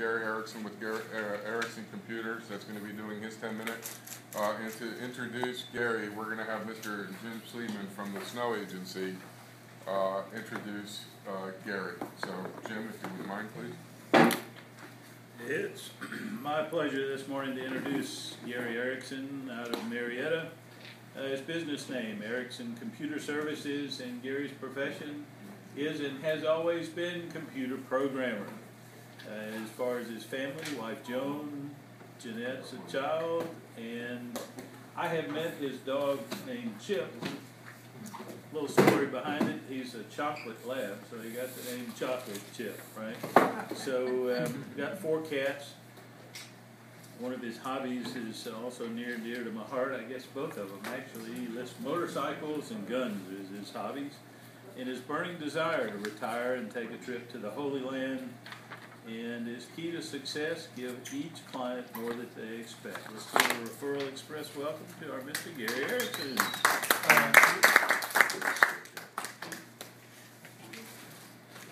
Gary Erickson with Erickson Computers that's going to be doing his 10-minute. And to introduce Gary, we're going to have Mr. Jim Sleeman from the Snow Agency introduce Gary. So, Jim, if you would mind, please. It's my pleasure this morning to introduce Gary Erickson out of Marietta. His business name, Erickson Computer Services, and Gary's profession is and has always been computer programmer. As far as his family, wife Joan, Jeanette's a child, and I have met his dog named Chip. Little story behind it, he's a chocolate lab, so he got the name Chocolate Chip, right? So got 4 cats. One of his hobbies is also near and dear to my heart. I guess both of them actually. He lists motorcycles and guns as his hobbies. And his burning desire to retire and take a trip to the Holy Land. And his key to success, give each client more than they expect. Let's do a referral express welcome to our Mr. Gary Erickson.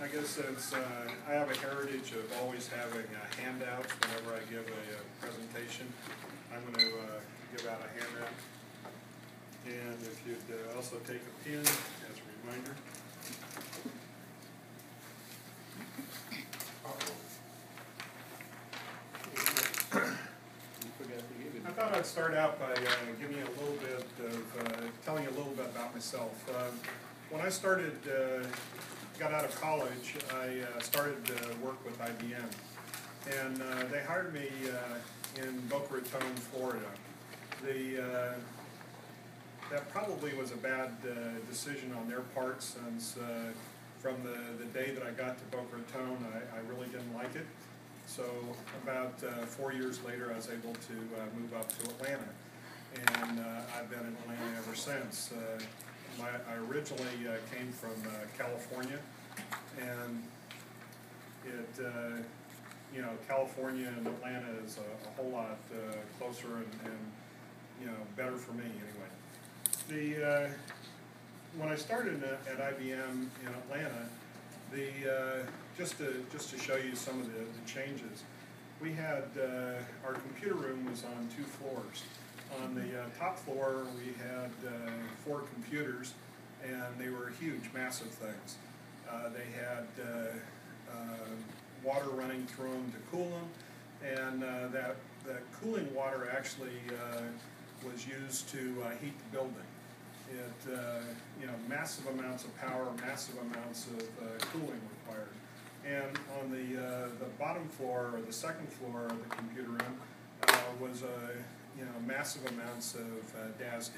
I guess it's, I have a heritage of always having handouts whenever I give a presentation. I'm going to give out a handout. And if you'd also take a pen as a reminder. I thought I'd start out by giving you a little bit of, telling you a little bit about myself. When I started, got out of college, I started to work with IBM. And they hired me in Boca Raton, Florida. That probably was a bad decision on their part, since from the day that I got to Boca Raton, I really didn't like it. So about 4 years later, I was able to move up to Atlanta. And I've been in Atlanta ever since. I originally came from California, and you know, California and Atlanta is a whole lot closer and you know, better for me anyway. When I started at IBM in Atlanta, just to show you some of the changes, we had our computer room was on 2 floors. On the top floor, we had 4 computers, and they were huge, massive things. They had water running through them to cool them, and that cooling water actually was used to heat the building. It, you know, massive amounts of power, massive amounts of cooling required. And on the bottom floor, or the second floor of the computer room, was you know, massive amounts of DASD.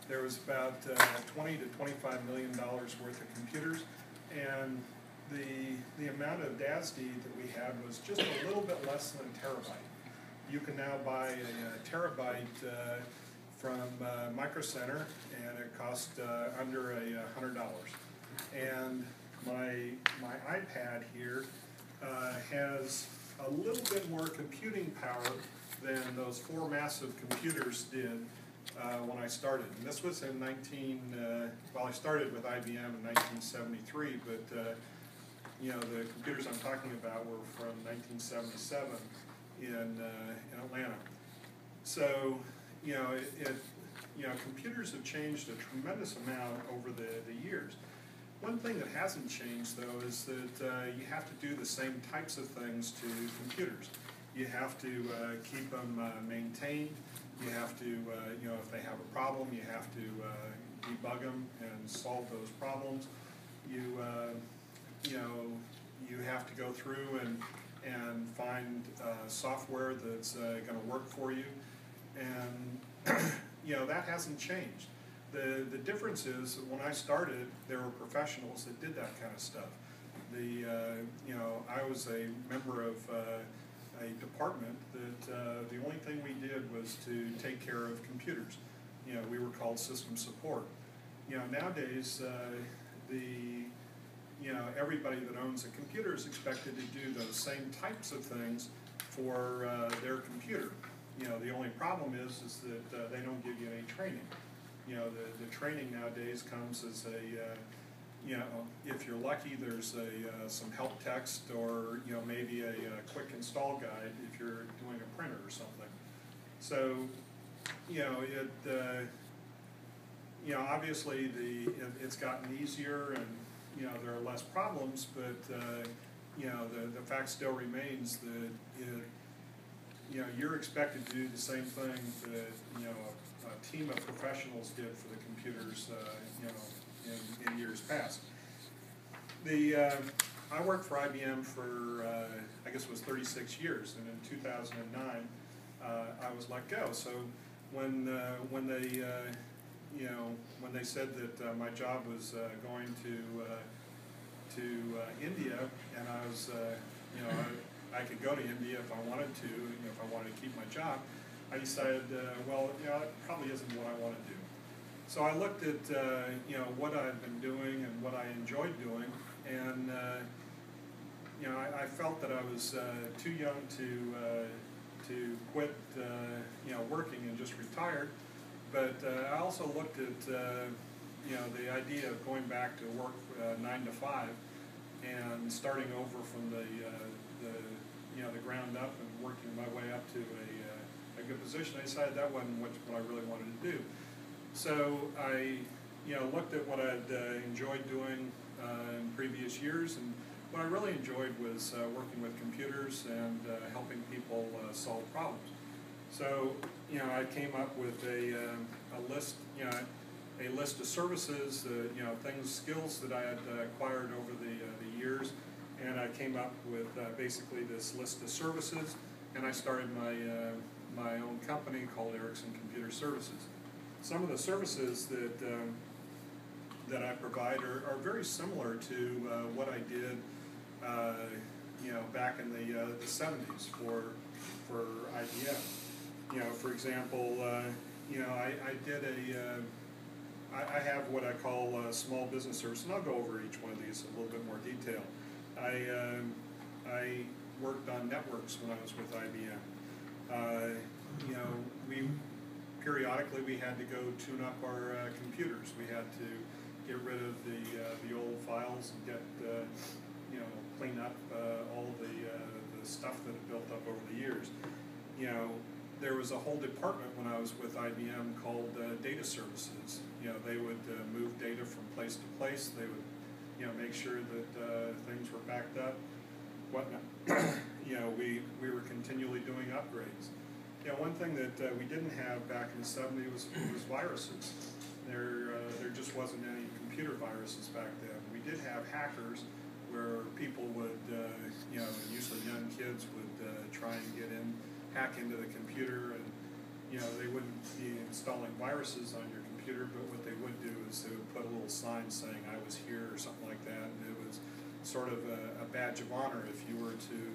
There was about $20 to $25 million worth of computers, and the amount of DASD that we had was just a little bit less than a terabyte. You can now buy a terabyte from Micro Center, and it cost under $100. And my iPad here has a little bit more computing power than those 4 massive computers did when I started. And this was in well, I started with IBM in 1973, but you know, the computers I'm talking about were from 1977 in Atlanta. So, you know, you know, computers have changed a tremendous amount over the years. One thing that hasn't changed, though, is that you have to do the same types of things to computers. You have to keep them maintained. You have to, you know, if they have a problem, you have to debug them and solve those problems. You know, you have to go through and find software that's going to work for you, and you know, that hasn't changed. The difference is that when I started, there were professionals that did that kind of stuff. You know, I was a member of a department that the only thing we did was to take care of computers. You know, we were called system support. You know, nowadays, you know, everybody that owns a computer is expected to do those same types of things for their computer. You know, the only problem is that they don't give you any training. You know, the training nowadays comes as you know, if you're lucky, there's some help text or, you know, maybe a quick install guide if you're doing a printer or something. So, you know, you know, obviously it's gotten easier and, you know, there are less problems, but, you know, the fact still remains that, you know, you're expected to do the same thing that, you know, a team of professionals did for the computers, you know, in years past. I worked for IBM for, I guess it was 36 years, and in 2009, I was let go. So when they, you know, when they said that my job was going to India, and I was, you know, I could go to India if I wanted to, you know, if I wanted to keep my job, I decided, well, you know, it probably isn't what I want to do. So I looked at, you know, what I've been doing and what I enjoyed doing, and, you know, I felt that I was too young to quit, you know, working and just retired. But I also looked at, you know, the idea of going back to work 9 to 5 and starting over from the you know, the ground up and working my way up to a good position. I decided that wasn't what I really wanted to do. So I, you know, looked at what I'd enjoyed doing in previous years, and what I really enjoyed was working with computers and helping people solve problems. So, you know, I came up with a list, you know, a list of services, you know, things, skills that I had acquired over the years, and I came up with basically this list of services, and I started my own company called Erickson Computer Services. Some of the services that I provide are very similar to what I did, you know, back in the 70s for IBM. You know, for example, you know, I did I have what I call a small business service, and I'll go over each one of these in a little bit more detail. I worked on networks when I was with IBM. You know, periodically we had to go tune up our computers. We had to get rid of the old files and get, you know, clean up all the stuff that had built up over the years. You know, there was a whole department when I was with IBM called data services. You know, they would move data from place to place. They would, you know, make sure that things were backed up, whatnot. You know, we were continually doing upgrades. You know, one thing that we didn't have back in the 70s was viruses. There just wasn't any computer viruses back then. We did have hackers where people would, you know, usually young kids would try and get in, hack into the computer, and, you know, they wouldn't be installing viruses on your computer, but what they would do is they would put a little sign saying I was here or something like that, and it was sort of a badge of honor if you were to,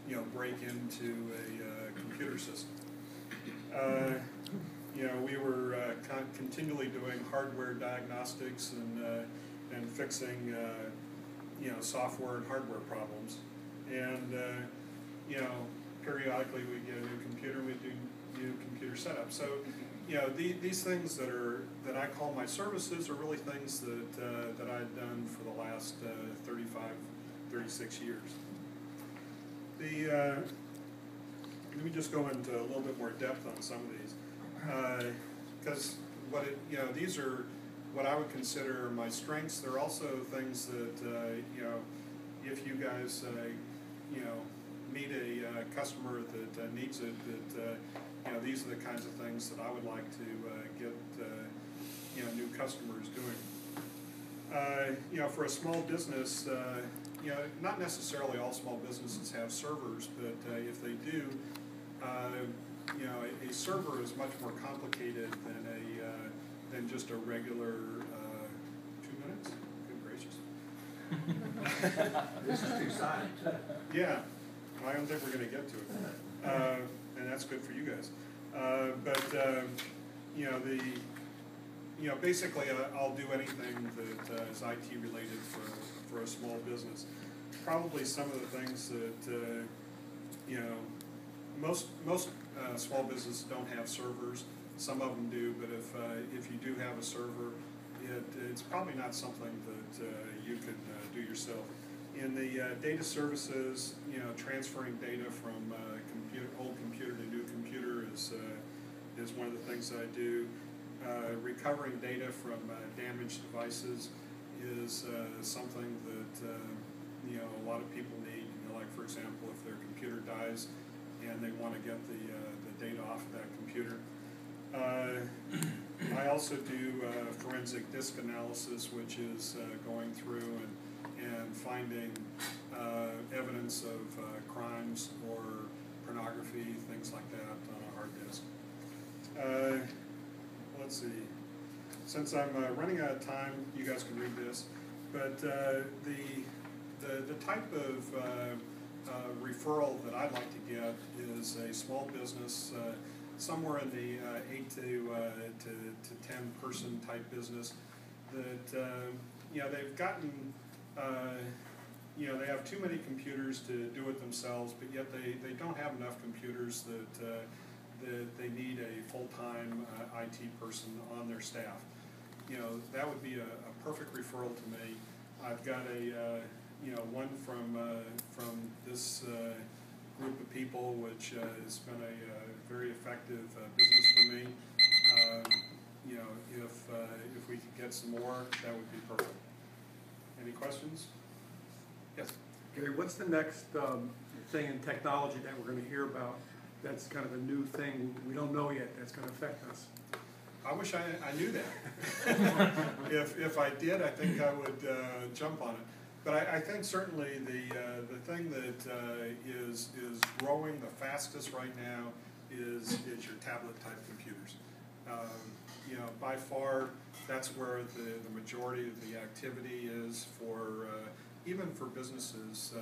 you know, break into a computer system. You know, we were continually doing hardware diagnostics and fixing, you know, software and hardware problems. And, you know, periodically we get a new computer, we do new computer setup. So, you know, these things that I call my services are really things that I've done for the last 36 years. Let me just go into a little bit more depth on some of these, because you know, these are what I would consider my strengths. They're also things that you know, if you guys you know, meet a customer that needs it, that you know, these are the kinds of things that I would like to get you know, new customers doing. You know, for a small business, you know, not necessarily all small businesses have servers, but if they do, you know, a server is much more complicated than just a regular 2 minutes. Good gracious! This is too silent. Yeah, I don't think we're going to get to it, and that's good for you guys. But you know, you know, basically, I'll do anything that is IT related for a small business. Probably some of the things that you know, most small businesses don't have servers. Some of them do, but if you do have a server, it's probably not something that you can do yourself. In the data services, transferring data from old computer to new computer is one of the things that I do. Recovering data from damaged devices is something that a lot of people need. Like for example, if their computer dies and they want to get the data off of that computer. I also do forensic disk analysis, which is going through and finding evidence of crimes or pornography, things like that on a hard disk. Let's see. Since I'm running out of time, you guys can read this, but the type of referral that I'd like to get is a small business, somewhere in the 8 to 10 person type business that they've gotten they have too many computers to do it themselves, but yet they don't have enough computers that they need a full-time IT person on their staff. That would be a perfect referral to me. I've got a one from this group of people, which has been a very effective business for me. If we could get some more, that would be perfect. Any questions? Yes. Gary, what's the next thing in technology that we're going to hear about that's kind of a new thing we don't know yet that's going to affect us? I wish I knew that. If I did, I think I would jump on it. But I think certainly the thing that is growing the fastest right now is your tablet type computers. By far, that's where the majority of the activity is for even for businesses.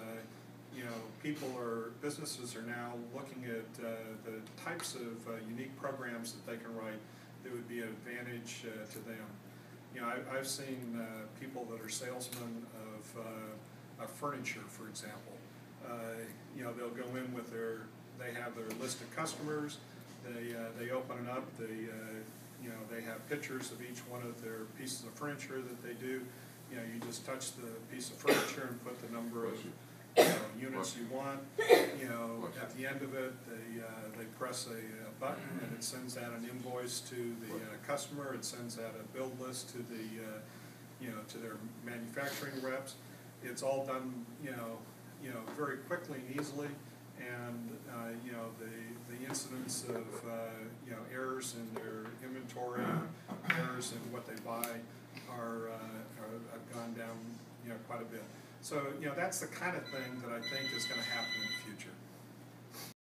Businesses are now looking at the types of unique programs that they can write that would be an advantage to them. I've seen people that are salesmen of furniture, for example. They'll go in with they have their list of customers. They open it up. They have pictures of each one of their pieces of furniture that they do. You just touch the piece of furniture and put the number of units you want. At the end of it, they press a button and it sends out an invoice to the customer. It sends out a build list to to their manufacturing reps. It's all done very quickly and easily, and the incidence of errors in their inventory, errors in what they buy have gone down quite a bit. So that's the kind of thing that I think is going to happen in the future.